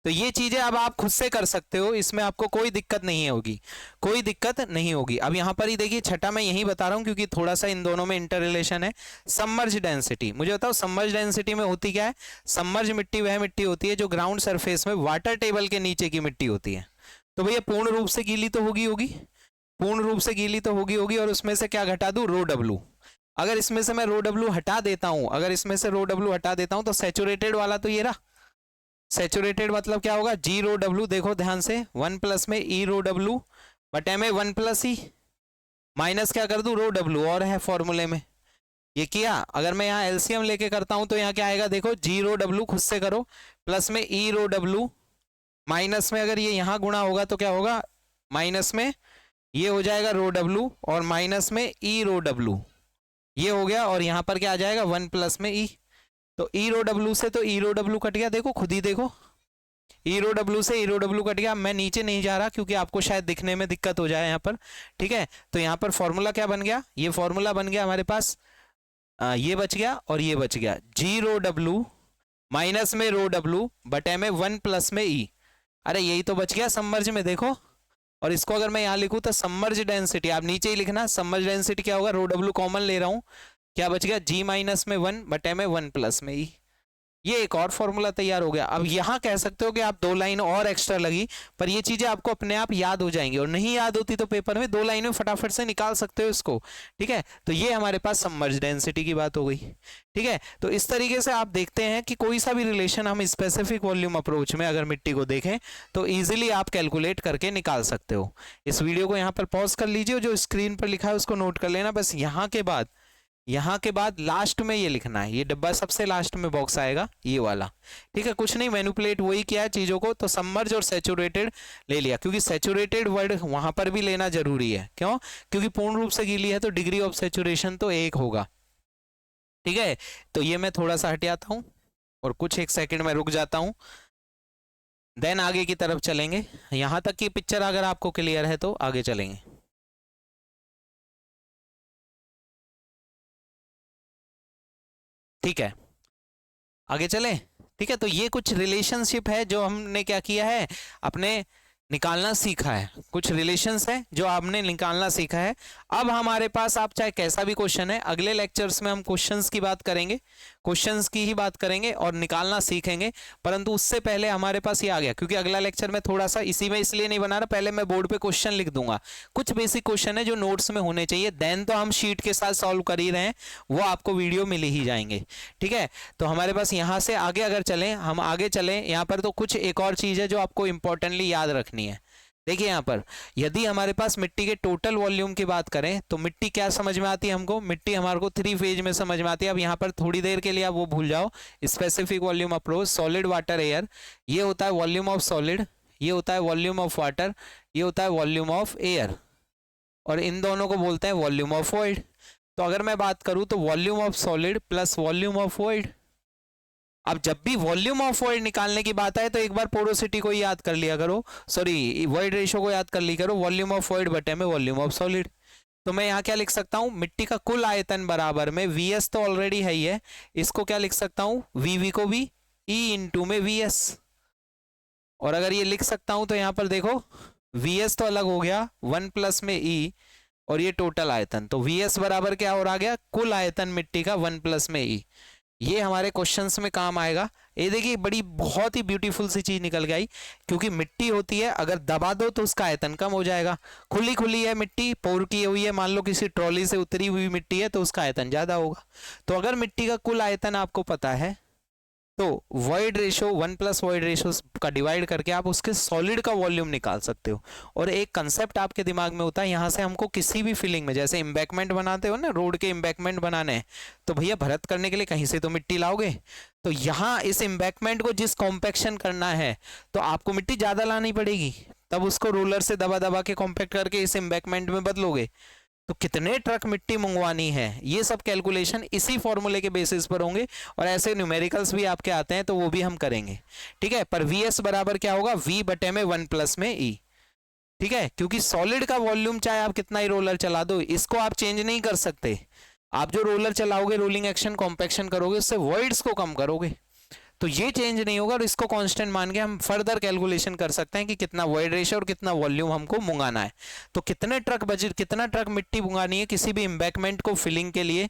तो ये चीजें अब आप खुद से कर सकते हो, इसमें आपको कोई दिक्कत नहीं होगी, कोई दिक्कत नहीं होगी। अब यहाँ पर ही देखिए छठा मैं यही बता रहा हूँ क्योंकि थोड़ा सा इन दोनों में इंटर रिलेशन है। सबमर्ज डेंसिटी, मुझे बताओ सबमर्ज डेंसिटी में होती क्या है? सबमर्ज मिट्टी वह मिट्टी होती है जो ग्राउंड सरफेस में वाटर टेबल के नीचे की मिट्टी होती है। तो भैया पूर्ण रूप से गीली तो होगी होगी, पूर्ण रूप से गीली तो होगी होगी, और उसमें से क्या घटा दूं, रो डब्ल्यू। अगर इसमें से मैं रो डब्ल्यू हटा देता हूं, अगर इसमें से रो डब्ल्यू हटा देता हूं तो सैचुरेटेड वाला तो ये रहा, सैचुरेटेड मतलब क्या होगा, जी रो डब्ल्यू, देखो ध्यान से, 1 प्लस में ई रो डब्ल्यू बटे में 1 प्लस ई, माइनस क्या कर दूं, रो डब्ल्यू, और है फॉर्मूले में, ये किया। अगर मैं यहाँ एलसीएम लेके करता हूं तो यहाँ क्या आएगा, देखो जी रो डब्ल्यू खुद से करो, प्लस में ई रो डब्ल्यू, माइनस में अगर ये यहाँ गुणा होगा तो क्या होगा, माइनस में ये हो जाएगा रो डब्ल्यू, और माइनस में ई रो डब्ल्यू, ये हो गया, और यहां पर क्या आ जाएगा, 1 प्लस में ई, तो ई रो डब्ल्यू से तो ई रो डब्ल्यू कट गया, देखो खुद ही देखो, ई रो डब्ल्यू से ई रो डब्ल्यू कट गया। मैं नीचे नहीं जा रहा क्योंकि आपको शायद दिखने में दिक्कत हो जाए यहाँ पर, ठीक है। तो यहाँ पर फॉर्मूला क्या बन गया, ये फॉर्मूला बन गया हमारे पास, ये बच गया और ये बच गया, जी रो डब्ल्यू माइनस में रो डब्ल्यू बटे में 1 प्लस में ई, अरे यही तो बच गया सबमर्ज में, देखो। और इसको अगर मैं यहाँ लिखूं तो सबमर्ज डेंसिटी, आप नीचे ही लिखना, सबमर्ज डेंसिटी क्या होगा, रो डब्ल्यू कॉमन ले रहा हूं, क्या बच गया, जी माइनस में 1 बटे में 1 प्लस में ई, ये एक और फॉर्मूला तैयार हो गया। अब यहाँ कह सकते हो कि आप 2 लाइन और एक्स्ट्रा लगी, पर ये चीजें आपको अपने आप याद हो जाएंगी, और नहीं याद होती तो पेपर में 2 लाइन में फटाफट से निकाल सकते हो इसको, ठीक है। तो ये हमारे पास सबमर्ज डेंसिटी की बात हो गई, ठीक है। तो इस तरीके से आप देखते हैं कि कोई सा भी रिलेशन हम स्पेसिफिक वॉल्यूम अप्रोच में अगर मिट्टी को देखें तो इजीली आप कैलकुलेट करके निकाल सकते हो। इस वीडियो को यहाँ पर पॉज कर लीजिए, जो स्क्रीन पर लिखा है उसको नोट कर लेना, बस यहाँ के बाद लास्ट में ये लिखना है, ये डब्बा सबसे लास्ट में बॉक्स आएगा ये वाला, ठीक है। कुछ नहीं, मैनिपुलेट वही किया है चीजों को, तो सबमर्ज और सैचुरेटेड ले लिया, क्योंकि सैचुरेटेड वर्ड वहां पर भी लेना जरूरी है, क्यों, क्योंकि पूर्ण रूप से गीली है तो डिग्री ऑफ सैचुरेशन तो 1 होगा, ठीक है। तो ये मैं थोड़ा सा हटाता हूं और कुछ 1 सेकंड में रुक जाता हूं, देन आगे की तरफ चलेंगे। यहां तक की पिक्चर अगर आपको क्लियर है तो आगे चलेंगे। ठीक है, आगे चलें। ठीक है, तो ये कुछ रिलेशनशिप है जो हमने क्या किया है, अपने निकालना सीखा है, कुछ रिलेशंस है जो आपने निकालना सीखा है। अब हमारे पास आप चाहे कैसा भी क्वेश्चन है, अगले लेक्चर्स में हम क्वेश्चंस की बात करेंगे, क्वेश्चंस की ही बात करेंगे और निकालना सीखेंगे। परंतु उससे पहले हमारे पास ये आ गया, क्योंकि अगला लेक्चर में थोड़ा सा इसी में इसलिए नहीं बना रहा, पहले मैं बोर्ड पे क्वेश्चन लिख दूंगा, कुछ बेसिक क्वेश्चन है जो नोट्स में होने चाहिए, देन तो हम शीट के साथ सॉल्व कर ही रहे हैं, वो आपको वीडियो मिल ही जाएंगे। ठीक है, तो हमारे पास यहाँ से आगे अगर चलें, हम आगे चलें यहाँ पर, तो कुछ एक और चीज है जो आपको इंपॉर्टेंटली याद रखनी है। देखिए यहाँ पर यदि हमारे पास मिट्टी के टोटल वॉल्यूम की बात करें तो मिट्टी क्या समझ में आती है हमको, मिट्टी हमारे को 3 फेज में समझ में आती है। अब यहाँ पर थोड़ी देर के लिए आप वो भूल जाओ, specific volume approach, solid water air, ये होता है वॉल्यूम ऑफ सॉलिड, ये होता है वॉल्यूम ऑफ वाटर, ये होता है वॉल्यूम ऑफ एयर, और इन दोनों को बोलते हैं वॉल्यूम ऑफ वॉइड। तो अगर मैं बात करूं तो volume of solid plus volume of void, अब जब भी वॉल्यूम ऑफ वॉइड निकालने की बात आए तो एक बार पोरोसिटी को याद कर लिया करो, सॉरी वॉइड रेशियो को याद कर लिया करो, वॉल्यूम ऑफ वॉइड बटे में वॉल्यूम ऑफ सॉलिड। तो मैं यहाँ क्या लिख सकता हूँ, मिट्टी का कुल आयतन बराबर में वीएस तो ऑलरेडी है ही है, इसको क्या लिख सकता हूँ, वीवी को भी ई इंटू में वीएस, और अगर ये लिख सकता हूं तो यहाँ पर देखो वीएस तो अलग हो गया 1 प्लस में ई, और ये टोटल आयतन, तो वीएस बराबर क्या और आ गया, कुल आयतन मिट्टी का 1 प्लस में ई। ये हमारे क्वेश्चंस में काम आएगा। ये देखिए बड़ी बहुत ही ब्यूटीफुल सी चीज निकल गई, क्योंकि मिट्टी होती है अगर दबा दो तो उसका आयतन कम हो जाएगा, खुली खुली है मिट्टी, पोर की हुई है, मान लो किसी ट्रॉली से उतरी हुई मिट्टी है तो उसका आयतन ज्यादा होगा। तो अगर मिट्टी का कुल आयतन आपको पता है तो वॉइड रेशो 1+ वॉइड रेशो का डिवाइड करके आप उसके सॉलिड का वॉल्यूम निकाल सकते हो। और एक कंसेप्ट आपके दिमाग में होता है, यहाँ से हमको किसी भी फिलिंग में, जैसे एम्बैकमेंट बनाते हो ना, रोड के एम्बैकमेंट बनाने हैं, तो भैया भरत करने के लिए कहीं से तो मिट्टी लाओगे। तो यहाँ इस एम्बैकमेंट को जिस कॉम्पैक्शन करना है तो आपको मिट्टी ज़्यादा लानी पड़ेगी, तब उसको रोलर से दबा दबा के कॉम्पैक्ट करके इस एम्बैकमेंट में बदलोगे। तो कितने ट्रक मिट्टी मंगवानी है, ये सब कैलकुलेशन इसी फॉर्मूले के बेसिस पर होंगे। और ऐसे न्यूमेरिकल्स भी आपके आते हैं तो वो भी हम करेंगे, ठीक है। पर वीएस बराबर क्या होगा, वी बटे में 1+ में ई, ठीक है। क्योंकि सॉलिड का वॉल्यूम चाहे आप कितना ही रोलर चला दो, इसको आप चेंज नहीं कर सकते। आप जो रोलर चलाओगे, रोलिंग एक्शन कॉम्पैक्शन करोगे, उससे वॉइड्स को कम करोगे, तो ये चेंज नहीं होगा। और इसको कांस्टेंट मान के हम फर्दर कैलकुलेशन कर सकते हैं कि कितना वॉइड रेशियो और कितना वॉल्यूम हमको मंगाना है। तो कितना ट्रक मिट्टी मंगानी है किसी भी एम्बैकमेंट को फिलिंग के लिए,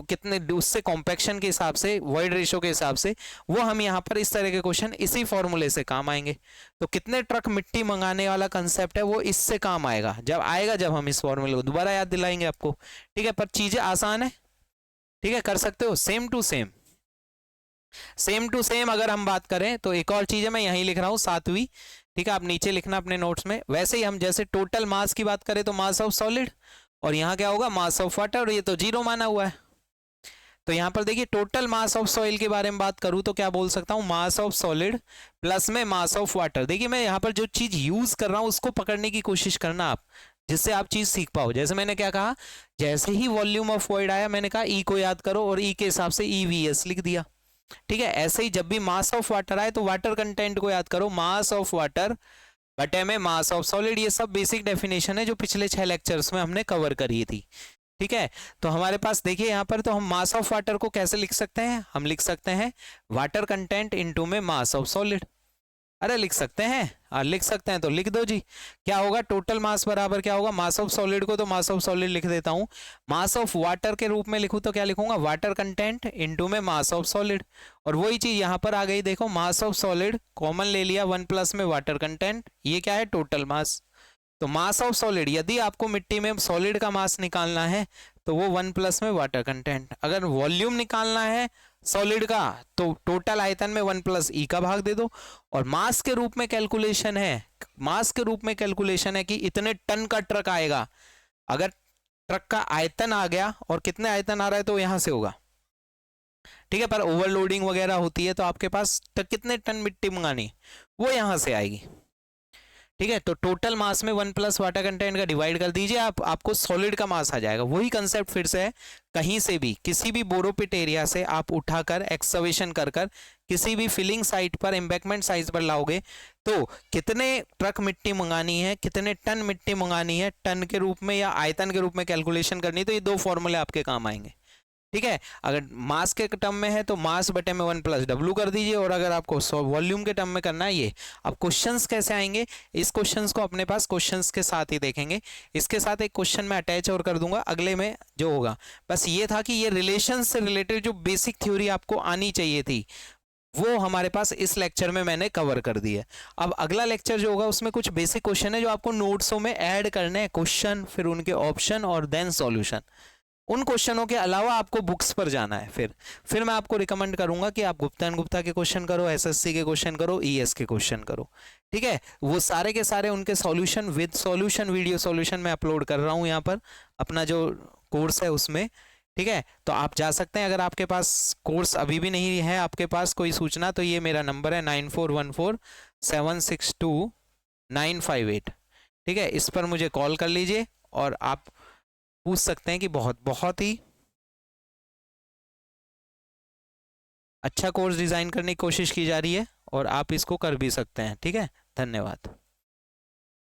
कितने उससे कॉम्पैक्शन के हिसाब से, वॉइड रेशियो के हिसाब से, वो हम यहाँ पर इस तरह के क्वेश्चन इसी फॉर्मूले से काम आएंगे। तो कितने ट्रक मिट्टी मंगाने वाला कंसेप्ट है वो इससे काम आएगा, जब हम इस फॉर्मूले को दोबारा याद दिलाएंगे आपको, ठीक है। पर चीजें आसान है, ठीक है, कर सकते हो। सेम टू सेम अगर हम बात करें तो एक और चीज है, मैं यहीं लिख रहा हूं 7वीं, ठीक है, आप नीचे लिखना अपने नोट्स में। वैसे ही हम जैसे टोटल मास की बात करें तो मास ऑफ सॉलिड, और यहाँ क्या होगा, मास ऑफ वाटर, और ये तो 0 माना हुआ है। तो यहाँ पर देखिए, टोटल मास ऑफ सॉइल के बारे में बात करूं तो क्या बोल सकता हूं, मास ऑफ सॉलिड प्लस में मास ऑफ वाटर। देखिए मैं यहाँ पर जो चीज यूज कर रहा हूं उसको पकड़ने की कोशिश करना आप, जिससे आप चीज सीख पाओ। जैसे मैंने क्या कहा, जैसे ही वॉल्यूम ऑफ वॉइड आया मैंने कहा ई को याद करो, और ई के हिसाब से EVS लिख दिया, ठीक है। ऐसे ही जब भी मास ऑफ वाटर आए तो वाटर कंटेंट को याद करो, मास ऑफ वाटर बटे में मास ऑफ सॉलिड। ये सब बेसिक डेफिनेशन है जो पिछले 6 लेक्चर्स में हमने कवर करी थी, ठीक है। तो हमारे पास देखिए यहाँ पर, तो हम मास ऑफ वाटर को कैसे लिख सकते हैं, हम लिख सकते हैं वाटर कंटेंट इनटू में मास ऑफ सॉलिड। अरे लिख सकते हैं, लिख सकते हैं तो लिख दो जी। क्या होगा, टोटल मास बराबर क्या होगा, मास ऑफ सॉलिड को तो मास ऑफ सॉलिड लिख देता हूं, मास ऑफ वाटर के रूप में लिखूं तो क्या लिखूंगा, वाटर कंटेंट इनटू में मास ऑफ सॉलिड। और वही चीज यहां पर आ गई, देखो मास ऑफ सॉलिड कॉमन ले लिया, 1+ में वाटर कंटेंट, ये क्या है, टोटल मास। तो मास ऑफ सॉलिड, यदि आपको मिट्टी में सॉलिड का मास निकालना है तो वो 1+ में वाटर कंटेंट, अगर वॉल्यूम निकालना है सॉलिड का तो टोटल आयतन में 1+ ई का भाग दे दो। और मास के रूप में कैलकुलेशन है, मास के रूप में कैलकुलेशन है कि इतने टन का ट्रक आएगा। अगर ट्रक का आयतन आ गया और कितने आयतन आ रहा है तो यहां से होगा, ठीक है। पर ओवरलोडिंग वगैरह होती है तो आपके पास कितने टन मिट्टी मंगानी वो यहां से आएगी, ठीक है। तो टोटल मास में 1+ वाटर कंटेंट का डिवाइड कर दीजिए, आपको सॉलिड का मास आ जाएगा। वही कंसेप्ट फिर से है, कहीं से भी किसी भी बोरोपिट एरिया से आप उठाकर एक्सकवेशन कर किसी भी फिलिंग साइट पर, एम्बैकमेंट साइट पर लाओगे तो कितने ट्रक मिट्टी मंगानी है, कितने टन मिट्टी मंगानी है, टन के रूप में या आयतन के रूप में कैलकुलेशन करनी, तो ये 2 फॉर्मूले आपके काम आएंगे, ठीक है। अगर मास के टर्म में है तो मास बटे में 1+ W कर दीजिए, और अगर आपको वॉल्यूम के टर्म में करना है ये। अब क्वेश्चंस कैसे आएंगे, इस क्वेश्चंस को अपने पास क्वेश्चंस के साथ ही देखेंगे। इसके साथ एक क्वेश्चन मैं अटैच और कर दूंगा अगले में जो होगा। बस ये था कि ये रिलेशन से रिलेटेड जो बेसिक थ्योरी आपको आनी चाहिए थी वो हमारे पास इस लेक्चर में मैंने कवर कर दी है। अब अगला लेक्चर जो होगा उसमें कुछ बेसिक क्वेश्चन है जो आपको नोट्सों में ऐड करने हैं, क्वेश्चन, फिर उनके ऑप्शन और देन सॉल्यूशन। उन क्वेश्चनों के अलावा आपको बुक्स पर जाना है। फिर मैं आपको रिकमेंड करूंगा कि आप गुप्ता एंड गुप्ता के क्वेश्चन करो, एसएससी के क्वेश्चन करो, ईएस के क्वेश्चन करो, ठीक है। वो सारे के सारे उनके solution with solution, video solution मैं अपलोड कर रहा हूं यहाँ पर अपना जो कोर्स है उसमें, ठीक है। तो आप जा सकते हैं। अगर आपके पास कोर्स अभी भी नहीं है, आपके पास कोई सूचना, तो ये मेरा नंबर है 9414762958, ठीक है। इस पर मुझे कॉल कर लीजिए और आप पूछ सकते हैं कि बहुत बहुत ही अच्छा कोर्स डिजाइन करने की कोशिश की जा रही है और आप इसको कर भी सकते हैं, ठीक है। धन्यवाद।